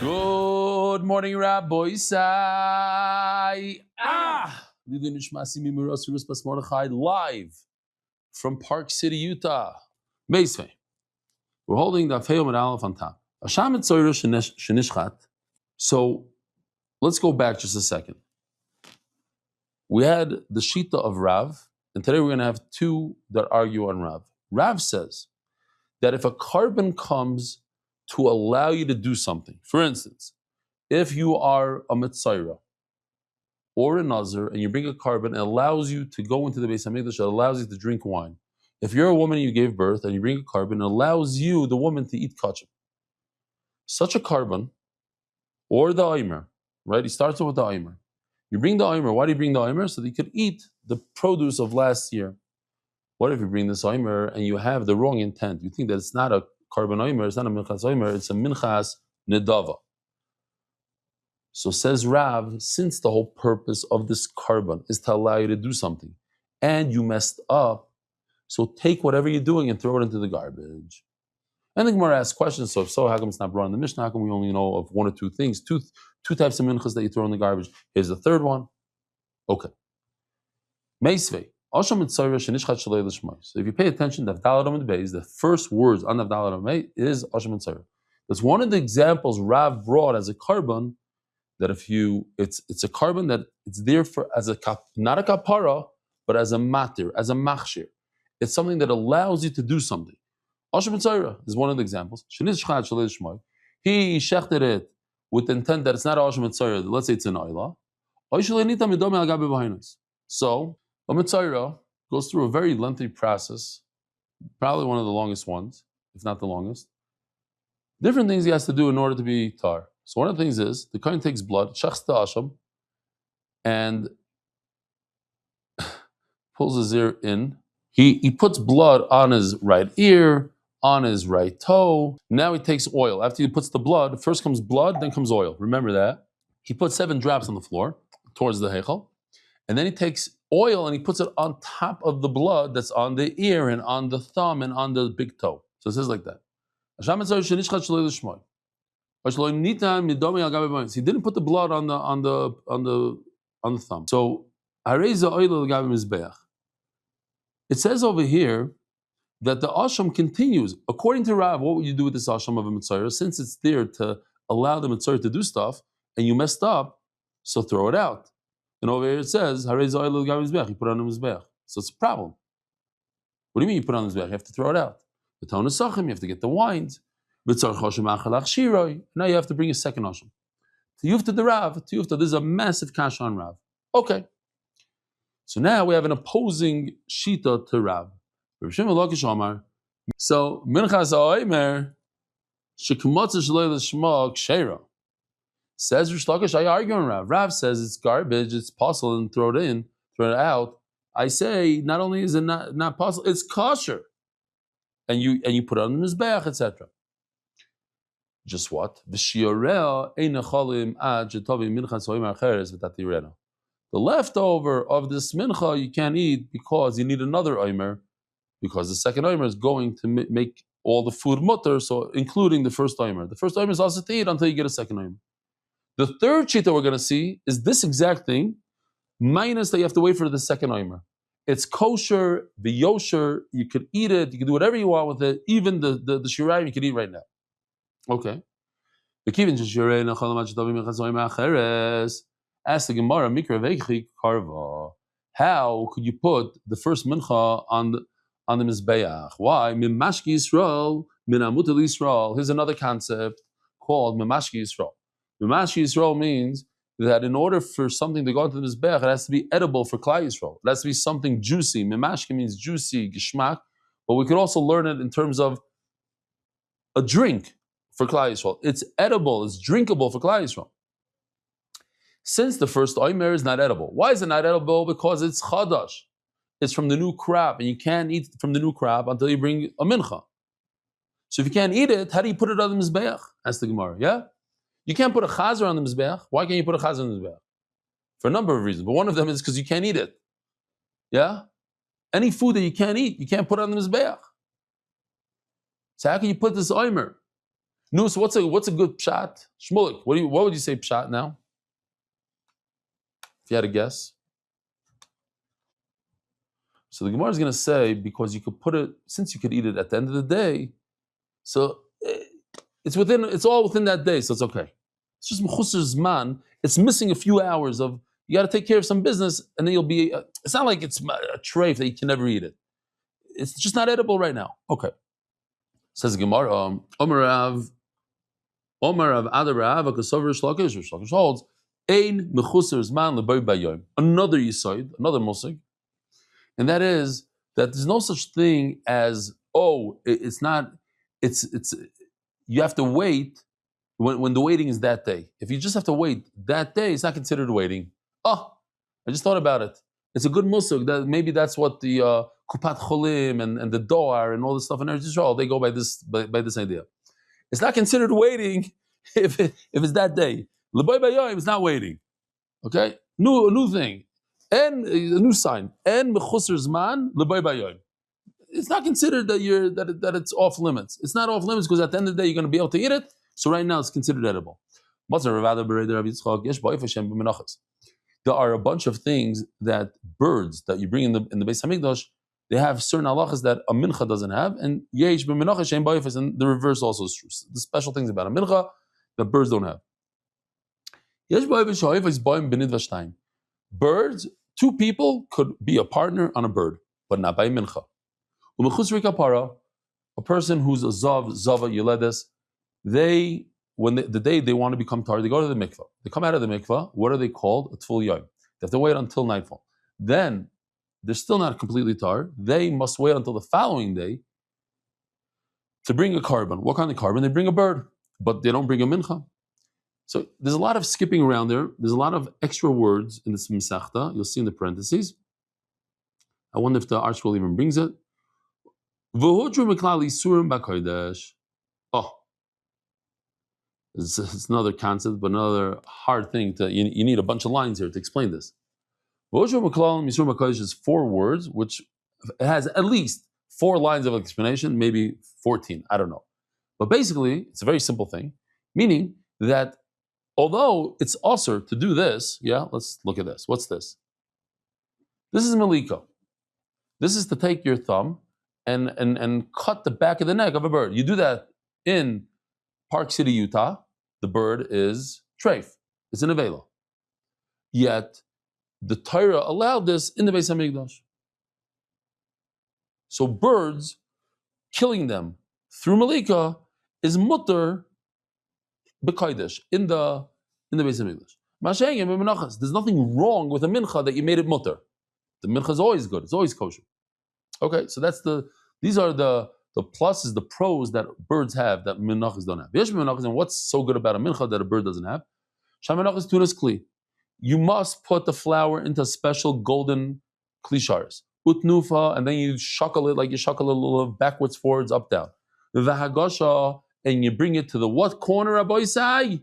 Good morning, Rabbi Isai. Live from Park City, Utah. Meisvei. We're holding Daf Yomi Aleph on top. So let's go back just a second. We had the Shita of Rav, and today we're going to have two that argue on Rav. Rav says that if a carbon comes to allow you to do something, for instance, if you are a Mitzayra or a Nazir and you bring a carbon, it allows you to go into the Beis HaMikdash, it allows you to drink wine. If you're a woman and you gave birth and you bring a carbon, it allows you, the woman, to eat kachim. Such a carbon, or the Aimer, right? He starts with the Aimer. You bring the Aimer. Why do you bring the Aimer? So that you could eat the produce of last year. What if you bring this Aimer and you have the wrong intent? You think that it's not a carbon Aimer, it's not a Minchas Aimer, it's a Minchas Nedava. So says Rav, since the whole purpose of this carbon is to allow you to do something, and you messed up, so take whatever you're doing and throw it into the garbage. And the Gemara asks questions, so if so, how come it's not brought in the Mishnah? How come we only know of one or two things? Two types of minchas that you throw in the garbage. Here's the third one. Okay. Meisvei. So if you pay attention, the first words on the is Asham and Tzara. That's one of the examples Rav brought as a carbon, that if you, it's a carbon that it's there for as a not a kapara, but as a matir, as a machshir. It's something that allows you to do something. Asham and Tzara is one of the examples. He shechted it with the intent that it's not Asham and Tzara. Let's say it's an Oila. So a Mitzayra goes through a very lengthy process, probably one of the longest ones, if not the longest. Different things he has to do in order to be tar. So one of the things is, the kohen takes blood, shechs to Asham, and pulls his ear in. He puts blood on his right ear, on his right toe. Now he takes oil. After he puts the blood, first comes blood, then comes oil. Remember that. He puts 7 drops on the floor towards the heichal, and then he takes oil and he puts it on top of the blood that's on the ear and on the thumb and on the big toe. So it says like that. He didn't put the blood on the thumb. So it says over here that the asham continues. According to Rav, what would you do with this asham of a mitzvah? Since it's there to allow the mitzvah to do stuff, and you messed up, so throw it out. And over here it says, you put it on the mizbeach. So it's a problem. What do you mean you put it on the mizbeach? You have to throw it out. You have to get the wines. Now you have to bring a second asham. Tiyufta the Rav, this is a massive kasha on Rav. Okay. So now we have an opposing shita to Rav. So Minchas Ha'omer Shekmotza Shalei L'Shma Kshera. Says Rish Lakish, I argue on Rav. Rav says it's garbage, it's possible, and throw it out. I say not only is it not possible, it's kosher, and you put it on the mizbeach, etc. Just what? The leftover of this mincha you can't eat because you need another omer, because the second omer is going to make all the food mutter, so including the first omer. The first omer is also to eat until you get a second omer. The third shita we're going to see is this exact thing, minus that you have to wait for the second omer. It's kosher, the yosher, you could eat it, you can do whatever you want with it, even the shirayim you can eat right now. Okay. Ask the Gemara, how could you put the first mincha on the mizbeach? Why? Mimashki Yisrael, min amutal Yisrael. Here's another concept called Mimashki Yisrael. Mimashki Yisrael means that in order for something to go into the mizbeach, it has to be edible for Klal Yisrael. It has to be something juicy. Mimashki means juicy, geshmak, but we could also learn it in terms of a drink for Klal Yisrael. It's edible, it's drinkable for Klal Yisrael. Since the first omer is not edible. Why is it not edible? Because it's chadash. It's from the new crop, and you can't eat from the new crop until you bring a mincha. So if you can't eat it, how do you put it on the mizbeach? Ask the Gemara, yeah? You can't put a chazer on the mizbeach. Why can't you put a chazer on the mizbeach? For a number of reasons, but one of them is because you can't eat it. Yeah? Any food that you can't eat, you can't put on the mizbeach. So how can you put this omer? No, so what's a good pshat? Shmulik, what would you say pshat now? If you had a guess. So the Gemara is going to say, because you could put it, since you could eat it at the end of the day, so it's all within that day, so it's okay. It's just mechusar zman. It's missing a few hours of, you got to take care of some business, and then you'll be, it's not like it's a treif that you can never eat it. It's just not edible right now. Okay. Says Gemara, Omer Rav Adar Rav, HaKasover Shlakish holds, Ein mechusar zman lebay bayom. Another yisoid, another musig, and that is that there's no such thing as, it's not, it's you have to wait when the waiting is that day. If you just have to wait that day, it's not considered waiting. Oh, I just thought about it. It's a good musug. That maybe that's what the Kupat Cholim and the Doar and all this stuff in Eretz Yisrael, they go by this idea. It's not considered waiting if it's that day. L'boy bayayim is not waiting. Okay, a new thing, and a new sign. And mechusar zman l'boy bayayim. It's not considered that it's off limits. It's not off limits because at the end of the day you're going to be able to eat it. So right now it's considered edible. There are a bunch of things that birds that you bring in the Beis Hamikdash, they have certain halachas that a mincha doesn't have, and yesh b'menachos she'en ba'ifas, and the reverse also is true. The special things about a mincha that birds don't have. Yesh ba'ifas she'oifas ba'im b'nid v'shtayim. Birds, two people could be a partner on a bird, but not by mincha. U'mechusri kapara, a person who's a zava yeledes, the day they want to become tar, they go to the mikvah. They come out of the mikvah. What are they called? A tful yom. They have to wait until nightfall. Then they're still not completely tar. They must wait until the following day to bring a carbon. What kind of carbon? They bring a bird, but they don't bring a mincha. So there's a lot of skipping around there. There's a lot of extra words in this Masechta. You'll see in the parentheses. I wonder if the article even brings it. Oh, it's another concept, but another hard thing you need a bunch of lines here to explain this. Is 4 words, which has at least 4 lines of explanation, maybe 14, I don't know. But basically, it's a very simple thing, meaning that although it's usher to do this, let's look at this. What's this? This is maliko. This is to take your thumb and cut the back of the neck of a bird. You do that in Park City, Utah. The bird is treif. It's an avela. Yet the Torah allowed this in the Beis Hamikdash. So birds, killing them through malika is mutter b'kodesh in the Beis Hamikdash. There's nothing wrong with a mincha that you made it mutter. The mincha is always good. It's always kosher. Okay, so these are the pluses, the pros that birds have that menachos don't have. Yesh menachos, and what's so good about a mincha that a bird doesn't have? Shamenachos tunas kli. You must put the flour into special golden klishars. Utnufa, and then you shuckle it like you shuckle a little backwards, forwards, up, down. V'hagasha, and you bring it to the what corner, Rabbi Isai?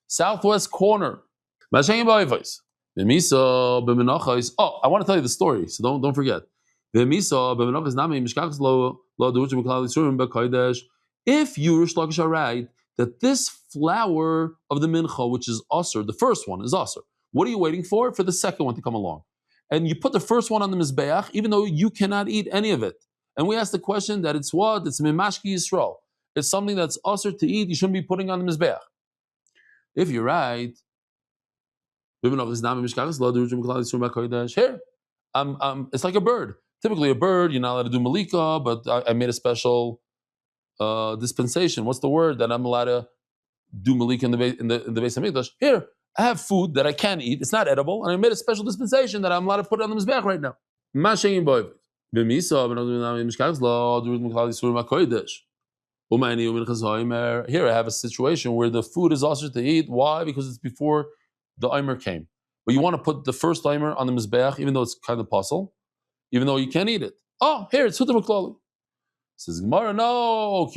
Southwest corner. Oh, I want to tell you the story, so don't forget. If you, Rish Lakish, are right, that this flour of the mincha, which is asr, the first one is asr, what are you waiting for? For the second one to come along. And you put the first one on the mizbeach, even though you cannot eat any of it. And we ask the question that it's what? It's mimashki Yisrael. It's something that's asr to eat, you shouldn't be putting on the mizbeach. If you're right, here, it's like a bird. Typically, a bird, you're not allowed to do malika, but I made a special dispensation. What's the word that I'm allowed to do malika in the Beis Hamikdash? Here, I have food that I can eat. It's not edible, and I made a special dispensation that I'm allowed to put on the mizbeach right now. Here, I have a situation where the food is also to eat. Why? Because it's before the Omer came. But you want to put the first Omer on the mizbeach, even though it's kind of puzzle, even though you can't eat it. Oh, here, it's Hutam Klali. Says Gemara, no.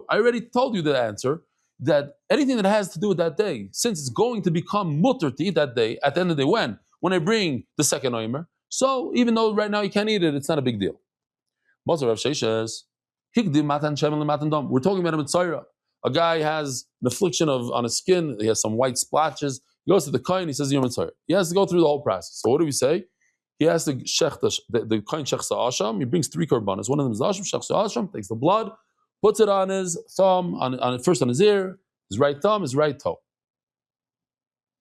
I already told you the answer, that anything that has to do with that day, since it's going to become mutter to eat that day, at the end of the day, when I bring the second Omer, so even though right now you can't eat it, it's not a big deal. Mazar Rav Sheshes, Higdim matan shemen lematan dam. We're talking about a mitzayra. A guy has an affliction on his skin. He has some white splotches. He goes to the kohen. He says, "You're mitzayra." He has to go through the whole process. So what do we say? He has to shech the kohen shechs asham. He brings 3 korbanos. One of them is asham. Shechs asham takes the blood, puts it on his thumb, first on his ear, his right thumb, his right toe.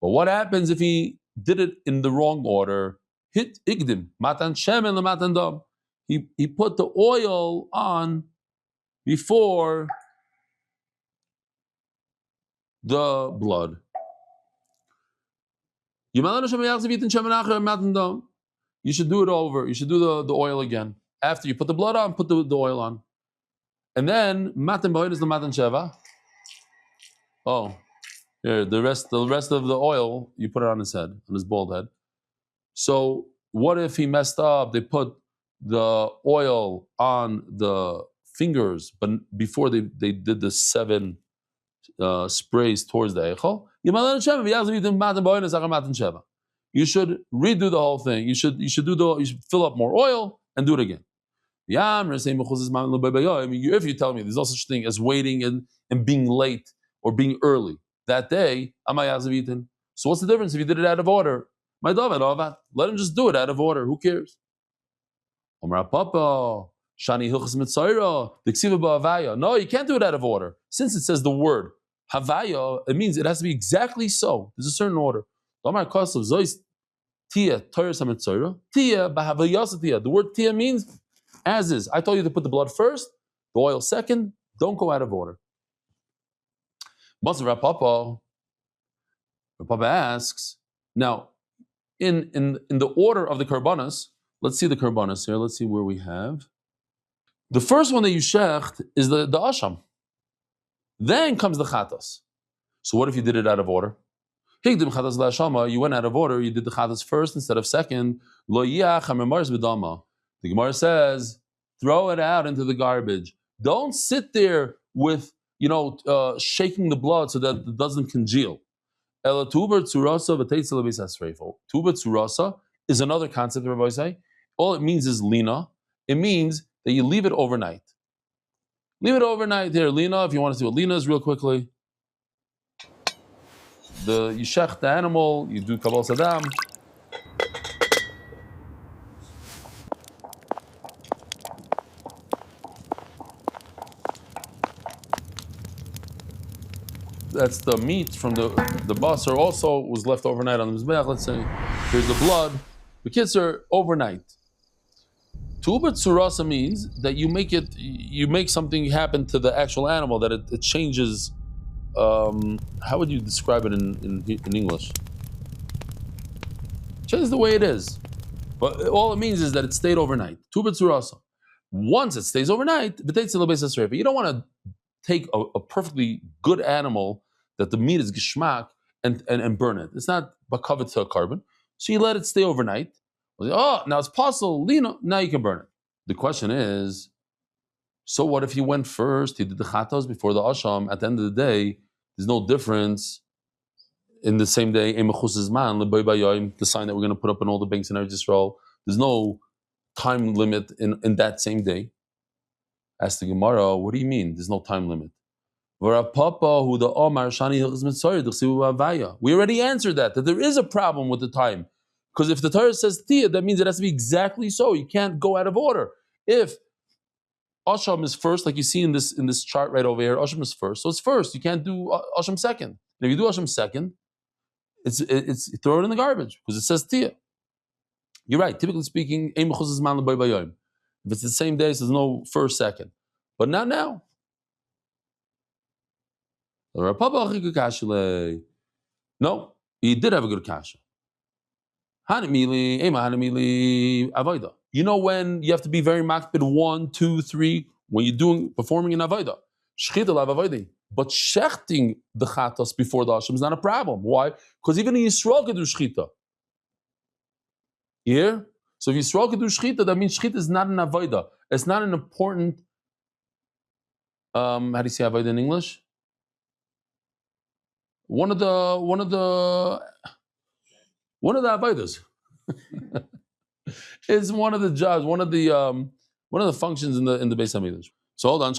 But what happens if he did it in the wrong order? Hit igdim matan shemen lematan dam. He put the oil on before the blood. You should do it over. You should do the oil again. After you put the blood on, put the oil on. And then matan b'oil is the matan sheva. Oh, here the rest of the oil you put it on his head, on his bald head. So what if he messed up? They put the oil on the fingers, but before they did the 7 sprays towards the eichel. You should redo the whole thing. You should fill up more oil and do it again. If you tell me there's no such thing as waiting and being late or being early that day, so what's the difference if you did it out of order? Let him just do it out of order. Who cares? No, you can't do it out of order. Since it says the word havaya, it means it has to be exactly so. There's a certain order. The word tia means as is. I told you to put the blood first, the oil second. Don't go out of order. Rav Papa asks, now, in the order of the karbanos, let's see the karbanos here. Let's see where we have. The first one that you shecht is the asham. Then comes the chatas. So what if you did it out of order? You went out of order. You did the chatas first instead of second. The Gemara says, throw it out into the garbage. Don't sit there with shaking the blood so that it doesn't congeal. Tuber tzurasa is another concept, Rabbi say. All it means is lina. It means that you leave it overnight. Leave it overnight here, lina. If you want to do what lina is real quickly. You shech the animal, you do kabbalah sadam. That's the meat from the basar also was left overnight on the mizbeach. Let's say here's the blood. The kids are overnight. Tuba tsurasa means that you make something happen to the actual animal, that it changes. How would you describe it in English? Changes the way it is. But all it means is that it stayed overnight. Tuba tsurasa. Once it stays overnight, you don't want to take a perfectly good animal that the meat is geschmack and burn it. It's not bakavet to a carbon. So you let it stay overnight. Oh, now it's possible. Now you can burn it. The question is, so what if he went first? He did the chatos before the asham. At the end of the day, there's no difference in the same day. The sign that we're going to put up on all the banks in Eretz Yisrael. There's no time limit in that same day. Ask the Gemara, what do you mean? There's no time limit. We already answered that there is a problem with the time. Because if the Torah says tia, that means it has to be exactly so. You can't go out of order. If asham is first, like you see in this chart right over here, asham is first. So it's first. You can't do asham second. And if you do asham second, it's throw it in the garbage because it says tia. You're right. Typically speaking, if it's the same day, so there's no first, second. But not now. No, he did have a good kasha. You know when you have to be very makpid 1, 2, 3 when you're performing an avodah. But shechting the chatas before the asham is not a problem. Why? Because even in Yisrael can do shchita. Here, so if Yisrael can do shchita, that means shchita is not an avodah. It's not an important. How do you say avodah in English? One of the avodas. It's one of the jobs, one of the functions in the Beis Hamikdash. So hold on.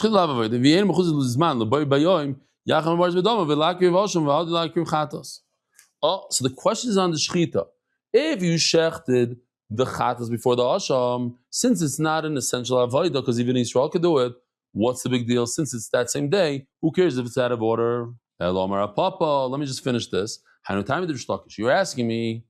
Oh, so the question is on the shechita. If you shechted the chatas before the asham, since it's not an essential avodah, because even Israel could do it, what's the big deal? Since it's that same day, who cares if it's out of order? Let me just finish this. You're asking me,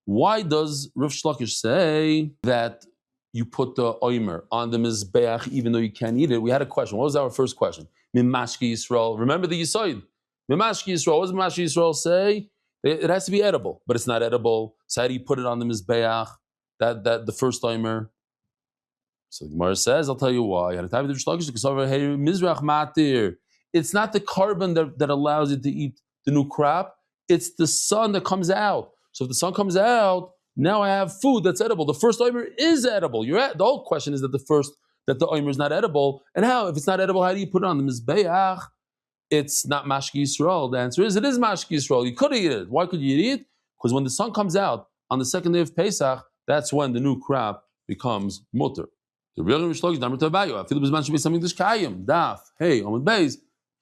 why does Rav Shlokish say that you put the oimer on the mizbeach even though you can't eat it? We had a question. What was our first question? Mimashki Yisrael. Remember the Yisoid. Mimashki Yisrael. What does Mimashki Yisrael say? It has to be edible, but it's not edible. So how do you put it on the mizbeach? That the first oimer. So the Gemara says, I'll tell you why. It's not the carbon that allows you to eat the new crop. It's the sun that comes out. So if the sun comes out, now I have food that's edible. The first oimer is edible. The whole question is that the oimer is not edible. And how? If it's not edible, how do you put it on the mizbeach? It's not mashki Yisrael. The answer is it is mashki Yisrael. You could eat it. Why could you eat it? Because when the sun comes out on the second day of Pesach, that's when the new crop becomes mutter. The real Mishlokish Damar Tavayu. I feel the should be something to Shkayim. Daf. Hey, Omid Beis.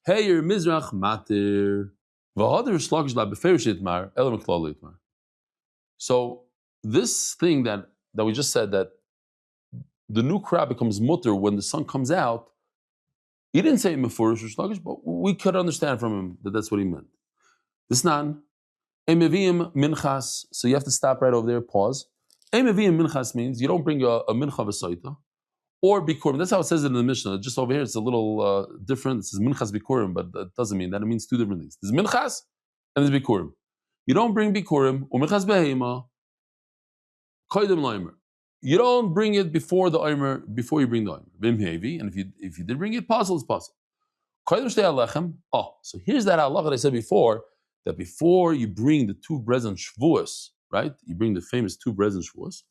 Hey, your Mizrach Matir. V'hader Shlokish La Beferish Itmar. Ela Meklal Itmar. So this thing that we just said, that the new crop becomes mutter when the sun comes out, he didn't say Mefurish Shlokish, but we could understand from him that that's what he meant. This nan. Emevim Minchas. So you have to stop right over there, pause. Emevim Minchas means you don't bring a Mincha V'Soita. Or bikurim. That's how it says it in the Mishnah. Just over here, it's a little different. It says minchas bikurim, but that doesn't mean that. It means two different things. There's minchas and there's bikurim. You don't bring bikurim or minchas behema. Koydem loimer. You don't bring it before the oimer, before you bring the oimer. Vim heavy, and if you did bring it, possible is possible. Koydem shtei alechem. Oh, so here's that halacha that I said before, that before you bring the two breads and shvuos, right? You bring the famous two breads and shvuos.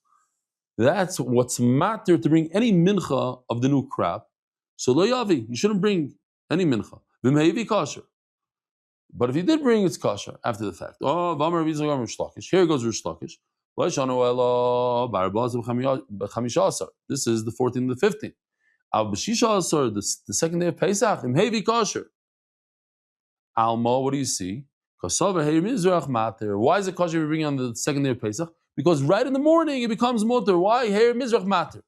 That's what's matter to bring any mincha of the new crop. So lo yavi, you shouldn't bring any mincha. V'meivi kosher. But if you did bring, it's kosher after the fact. Oh, v'amar v'zagam Rish. Here goes Rish Lakish. This is the 14th and the 15th. Al b'shisha asar, the second day of Pesach, v'meivi kosher. Alma, what do you see? Why is it kosher we bring on the second day of Pesach? Because right in the morning it becomes mutter. Why? Here mizrach matter.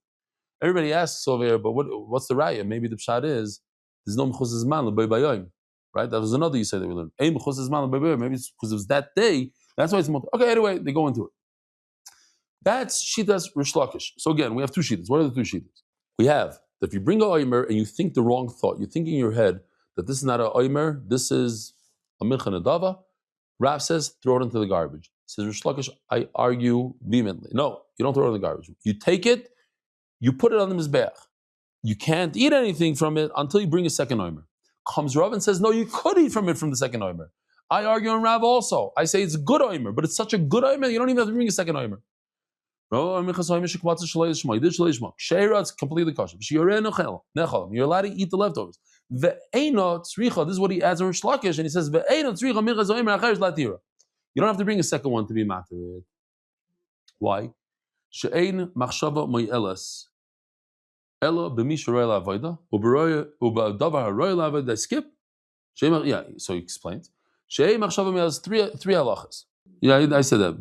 Everybody asks over here, but what's the raya? Maybe the pshat is there's no mechus zman l'baybayim, right? That was another you said that we learned. Maybe it's because it was that day. That's why it's mutter. Okay, anyway, they go into it. That's shitas Rish Lakish. So again, we have two shitas. What are the two shitas? We have that if you bring a oimer and you think the wrong thought, you think in your head that this is not a oimer, this is a mincha nedava. Rav says, throw it into the garbage. Says Rish Lakish, I argue vehemently. No, you don't throw it in the garbage. You take it, you put it on the mizbeach. You can't eat anything from it until you bring a second oimer. Comes Rav and says, no, you could eat from it from the second oimer. I argue on Rav also. I say it's a good oimer, but it's such a good oimer, you don't even have to bring a second oimer. It's completely kosher. You're allowed to eat the leftovers. This is what he adds on Rish Lakish, and he says, you don't have to bring a second one to be matter. Why? She'ein machshava mo'elas ela b'mish roy la'avoda u'b'davar haroy la'avoda skip. Yeah, so he explains. She'ein machshava mo'elas three halachas. Yeah, I said that.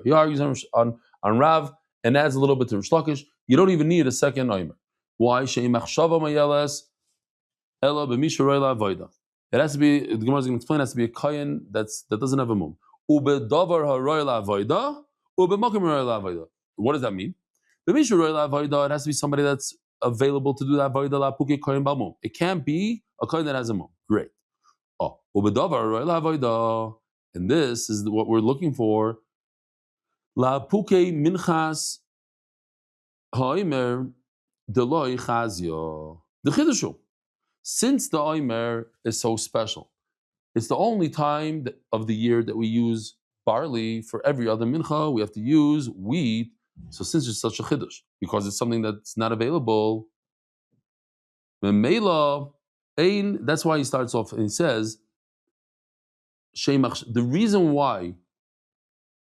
He argues on Rav and adds a little bit to Rish Lakish. You don't even need a second oimer. Why? She'ein machshava mo'elas. It has to be, the Gemara is going to explain, it has to be a kayin that doesn't have a mum. What does that mean? It has to be somebody that's available to do that avodah. It can't be a kayin that has a mum. Great. And this is what we're looking for. La puke minchas haimer deloi chazio. The chidushu. Since the oimer is so special, it's the only time of the year that we use barley. For every other mincha, we have to use wheat. So since it's such a chiddush, because it's something that's not available, that's why he starts off and he says, the reason why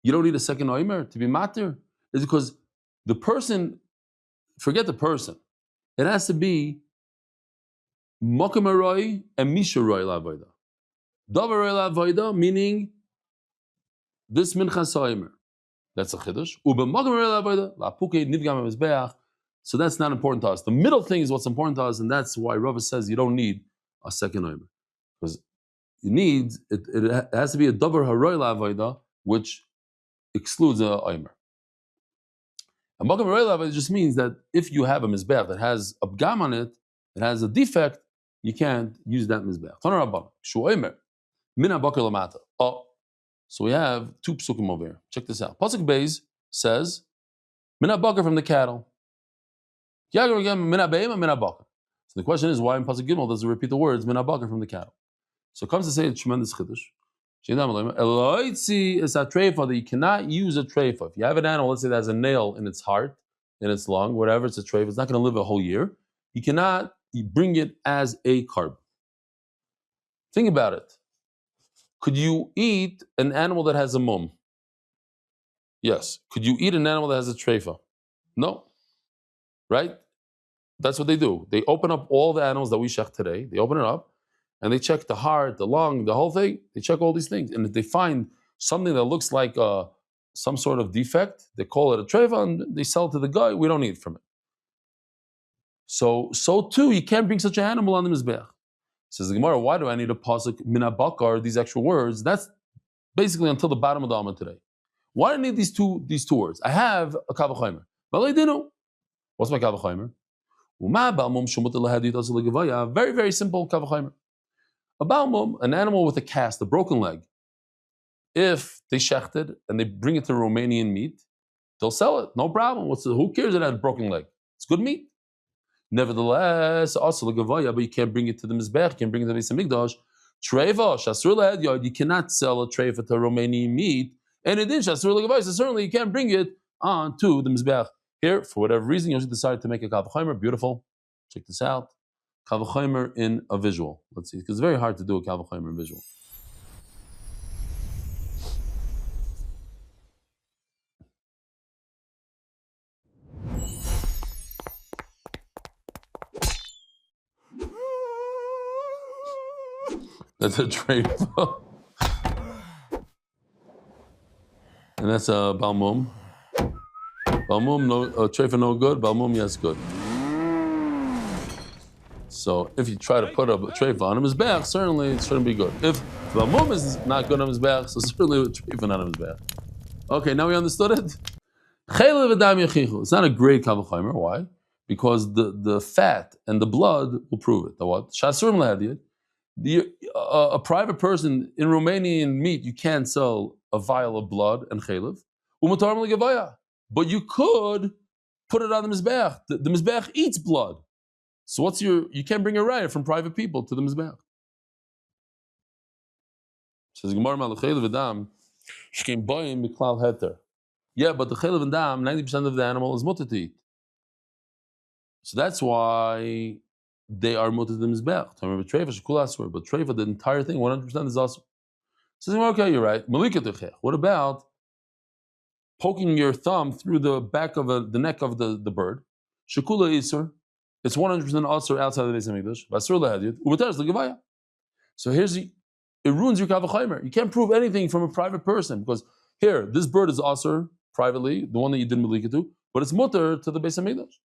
you don't need a second oimer to be matir is because The person, forget the person. It has to be Mokem Aroi and Misha Roi Lavoida. Davar Roi Lavoida, meaning this Minchas Ha'omer. That's a Chiddush. Ubemokem Roi Lavoida, Lapuke Nivgam Mizbeach. So that's not important to us. The middle thing is what's important to us, and that's why Rava says you don't need a second Omer. Because you need, it has to be a Davar Haroi Lavoida, which excludes a Omer. A Mokem Aroi Lavoida just means that if you have a Mizbeach that has a Bgam on it, it has a defect, you can't use that Mizbeach. Taner Rabban, Shu Omer, Min HaBoker Lamata. Oh, so we have two psukim over here. Check this out. Pasuk Beis says, Min HaBoker from the cattle. So the question is, why in Pasuk Gimel does it repeat the words Min HaBoker from the cattle? So it comes to say a tremendous chiddush. Eloitzi is a treifa that you cannot use a treifa. If you have an animal, let's say that has a nail in its heart, in its lung, whatever, it's a treifa, it's not going to live a whole year. You cannot bring it as a carb. Think about it. Could you eat an animal that has a mum? Yes. Could you eat an animal that has a treifa? No. Right? That's what they do. They open up all the animals that we shech today. They open it up and they check the heart, the lung, the whole thing. They check all these things. And if they find something that looks like some sort of defect, they call it a treifa and they sell it to the guy. We don't eat from it. So too, you can't bring such an animal on the Mizbeach. Says the Gemara, why do I need a pasuk min habakar, these extra words? That's basically until the bottom of the Amud today. Why do I need these two words? I have a kavachaymer. But I didn't. What's my kavachaymer? Very, very simple kavachaymer. A balmum, an animal with a cast, a broken leg, if they shechted and they bring it to Romanian meat, they'll sell it. No problem. Who cares that it had a broken leg? It's good meat. Nevertheless, also legavaya, but you can't bring it to the mizbech. You can't bring it to the Beis Hamikdash. Treva shasur lehedyard. You cannot sell a treva to Romanian meat. And it is shasur legavaya. So certainly you can't bring it on to the mizbech. Here, for whatever reason, you decided to make a kavachaymer. Beautiful. Check this out. Kavachaymer in a visual. Let's see, because it's very hard to do a kavachaymer in visual. That's a treifa. And that's a balmum. Balmum, no, treifa no good. Balmum, yes, good. So if you try to put a treifa on him mizbeach, certainly it shouldn't be good. If balmum is not good on mizbeach, so certainly with treifa not on mizbeach. Okay, now we understood it. It's not a great kavachaymer. Why? Because the fat and the blood will prove it. The what? Shasurim lahadiyat. A private person in Romanian meat, you can't sell a vial of blood and chaylev. But you could put it on the mizbeach. The mizbeach eats blood. So you can't bring a raya from private people to the mizbeach. Says Gemara Malachaylev Adam, Shkein Boyim Miklal Heter. Yeah, but the chaylev and dam, 90% of the animal is mutter to eat. So that's why they are mutter to the mizbeach. Remember treifa shekul asur, but treifa, the entire thing, 100% is asur. Says, okay, you're right. What about poking your thumb through the back of the neck of the bird? Shekula isur. It's 100% asur outside of the Beis Hamikdash. Basur lahadiyut. Ubeteres legavaya. So it ruins your kavachaymer. You can't prove anything from a private person because here, this bird is asur privately, the one that you did malika to, but it's mutter to the Beis Hamikdash.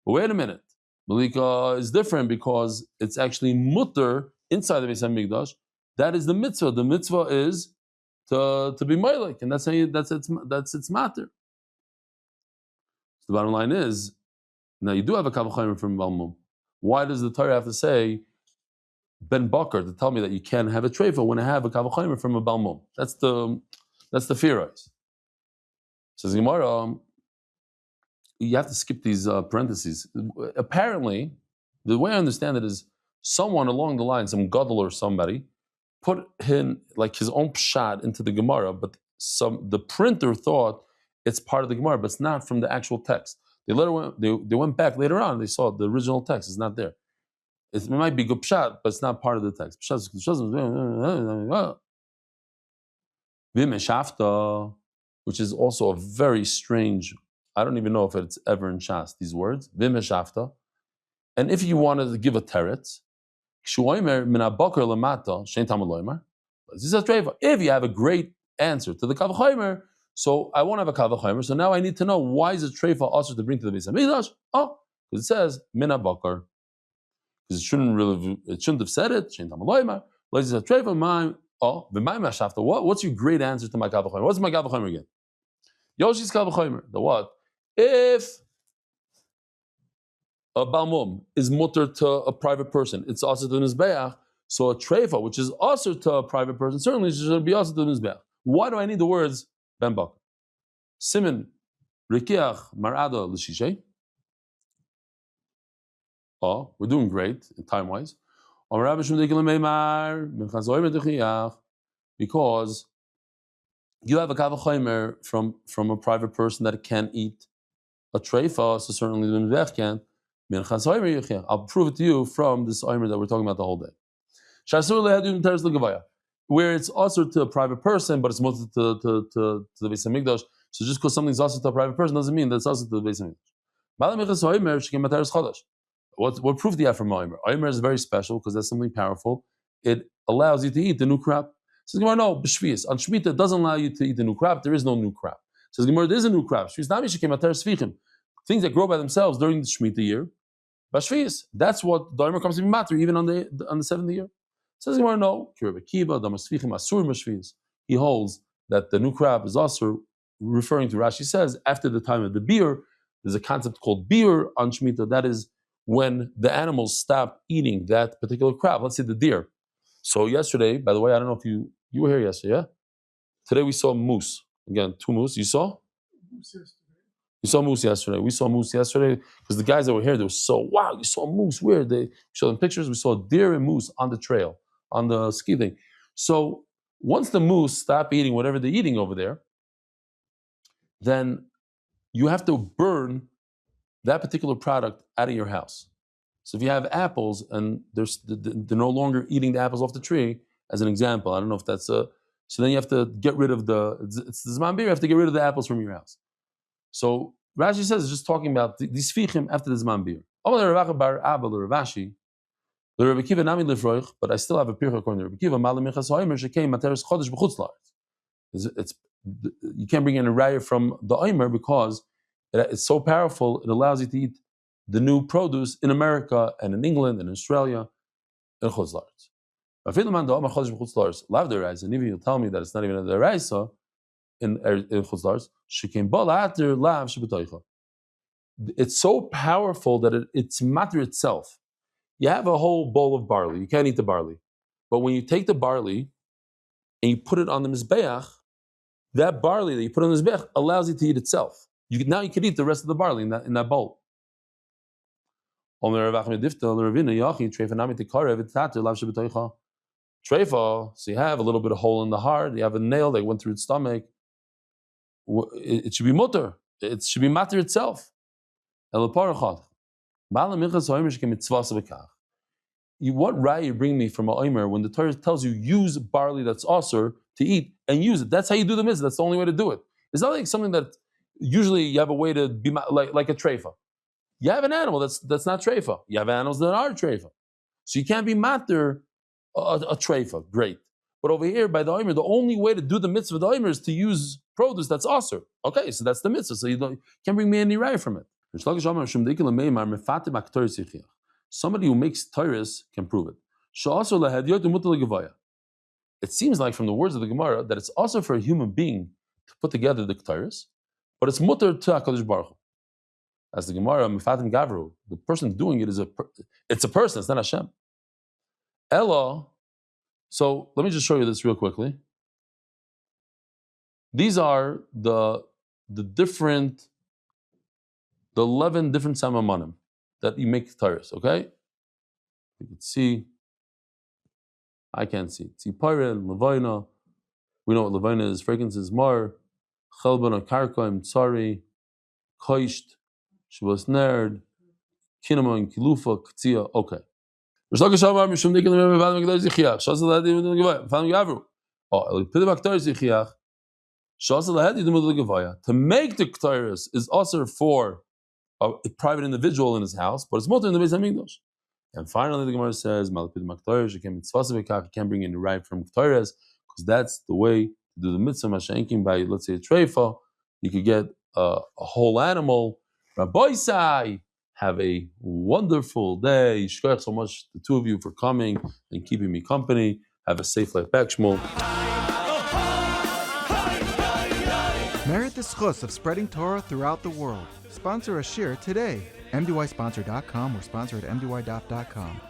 But wait a minute. Malika is different because it's actually mutter inside the Beis Hamikdash. That is the mitzvah. The mitzvah is to be meilik, and that's its matter. So the bottom line is, now you do have a kavachaymer from balmum. Why does the Torah have to say Ben Bakar to tell me that you can't have a treifa when I have a kavachaymer from a balmum? That's the theorize. Says Gemara, you have to skip these parentheses. Apparently, the way I understand it is someone along the line, some gadol or somebody, put in like his own pshat into the Gemara, but the printer thought it's part of the Gemara, but it's not from the actual text. They went back later on, they saw the original text is not there. It might be good pshat, but it's not part of the text. which is also a very strange, I don't even know if it's ever in Shas, these words, v'meshafta. And if you wanted to give a teretz, this is a treifa. If you have a great answer to the kavachomer, so I won't have a kavachomer. So now I need to know, why is a treifa also to bring to the Beis Hamikdash? Oh, because it says min habakar. Because it shouldn't have said it. Shein tam aloymer. This is a treifa. What's your great answer to my kavachomer? What's my kavachomer again? Yoshi's kavachomer. The what? If a balmum is mutter to a private person, it's also to the mizbeach. So a treifa, which is also to a private person, certainly should be also to the mizbeach. Why do I need the words ben bakar? Simin rikiach marada l'shishay. Oh, we're doing great time wise. Because you have a kavachomer from a private person that can eat a treifa, so certainly the mizbeach can. I'll prove it to you from this omer that we're talking about the whole day. Where it's also to a private person, but it's mostly to the Beis Hamikdash. So just because something's also to a private person doesn't mean that it's also to the Beis Hamikdash. What proof do you have from omer? Omer is very special because that's something powerful. It allows you to eat the new crop. Says Gemara, no, b'shvius. On Shemitah, it doesn't allow you to eat the new crop. There is no new crop. Says Gemara, there is a new crop. Things that grow by themselves during the Shemitah year. Bashvius. That's what the Omer comes to be matter even on the 7th year. Says Gemara, no. He holds that the new crop is also referring to, Rashi says, after the time of the beer. There's a concept called beer on Shemitah. That is when the animals stop eating that particular crop. Let's say the deer. So yesterday, by the way, I don't know if you were here yesterday, yeah? Today we saw moose. Again, 2 moose. You saw? You saw moose yesterday. We saw moose yesterday because the guys that were here, they were so, wow, you saw moose. Where? They showed them pictures. We saw deer and moose on the trail, on the ski thing. So once the moose stop eating whatever they're eating over there, then you have to burn that particular product out of your house. So if you have apples and they're no longer eating the apples off the tree, as an example, I don't know if that's a, so then you have to get rid of it's the Zman beer, you have to get rid of the apples from your house. So Rashi says it's just talking about these fichim after the Zman beer. But I still have a pircha according to Rabbi Kiva. You can't bring in a raya from the Omer because it's so powerful, it allows you to eat the new produce in America and in England and in Australia and Chutz La'aretz. And even you'll tell me that it's not even a deraisa in Chutz La'aretz, it's so powerful that it's matter itself. You have a whole bowl of barley, you can't eat the barley. But when you take the barley and you put it on the Mizbeach, that barley that you put on the Mizbeach allows you to eat itself. Now you can eat the rest of the barley in that bowl. Treifa, so you have a little bit of hole in the heart, you have a nail that went through its stomach. It should be mutter. It should be matter itself. What raya you bring me from a omer when the Torah tells you use barley that's also to eat and use it? That's how you do the mitzvah. That's the only way to do it. It's not like something that usually you have a way to be like a treifa. You have an animal that's not treifa. You have animals that are treifa. So you can't be matter a treifa. Great. But over here by the omer, the only way to do the mitzvah of the omer is to use produce that's also. Okay, so that's the mitzvah. So you can't bring me any raya from it. Somebody who makes Torahs can prove it. It seems like from the words of the Gemara that it's also for a human being to put together the Torahs, but it's mutter to HaKadosh Baruch Hu. As the Gemara, Mefatim Gavru, the person doing it it's a person, it's not Hashem. Ella, so let me just show you this real quickly. These are the 11 different samamanim that you make Torahs, okay? You can see, I can't see. Tzipayre, Levina. We know what Levina is. Fragrances, Mar, Chelban, Karkoim, Tsari, Koisht, Shabbos Nerd, Kinamon, Kilufa, Ktzia. Okay. To make the Ketores is also for a private individual in his house, but it's mutter in the Beis Hamikdash. And finally, the Gemara says, you can't bring in the right from Ketores, because that's the way to do the mitzvah. Mashenkin by, let's say, a treifa, you could get a whole animal. Rabbi Sai, have a wonderful day. Shkoyach so much, the two of you, for coming and keeping me company. Have a safe life back, Shmuel. Merit the schus of spreading Torah throughout the world. Sponsor a shir today. MDYsponsor.com or sponsor at MDYDaf.com.